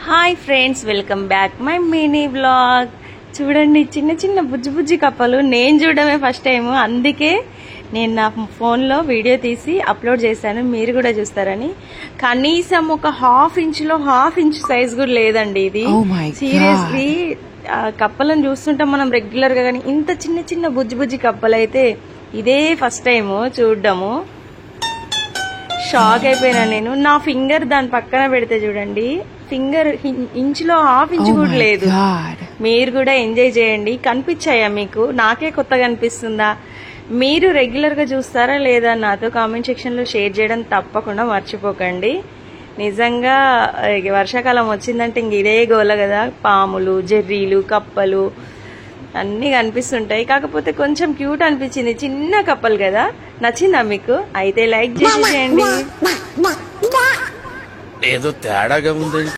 Hi friends, welcome back my mini vlog. చూడండి, చిన్న చిన్న బుజ్జి బుజ్జి కప్పలు. నేను చూడడమే ఫస్ట్ టైం, అందుకే నేను నా ఫోన్లో వీడియో తీసి అప్లోడ్ చేశాను, మీరు కూడా చూస్తారని. కనీసం ఒక హాఫ్ ఇంచ్ సైజ్ కూడా లేదండి ఇది. సీరియస్లీ కప్పలను చూస్తుంటాం మనం రెగ్యులర్ గా, కానీ ఇంత చిన్న చిన్న బుజ్జి బుజ్జి కప్పలు అయితే ఇదే ఫస్ట్ టైం చూడడము. షాక్ అయిపోయినా నేను. నా ఫింగర్ దాని పక్కన పెడితే చూడండి, ఫింగర్ ఇంచులో హాఫ్ ఇంచ్ కూడా లేదు. మీరు కూడా ఎంజాయ్ చేయండి. కనిపించాయా మీకు? నాకే కొత్తగా అనిపిస్తుందా? మీరు రెగ్యులర్ గా చూస్తారా లేదా? నాతో కామెంట్ సెక్షన్ లో షేర్ చేయడం తప్పకుండా మర్చిపోకండి. నిజంగా వర్షాకాలం వచ్చిందంటే ఇంక ఇదే గోల కదా, పాములు, జెర్రీలు, కప్పలు అన్నీ కనిపిస్తుంటాయి. కాకపోతే కొంచెం క్యూట్ అనిపించింది, చిన్న కప్పలు కదా. నచ్చిందా మీకు? అయితే లైక్ చేసి చేయండి. ఏదో తేడాగా ఉంది.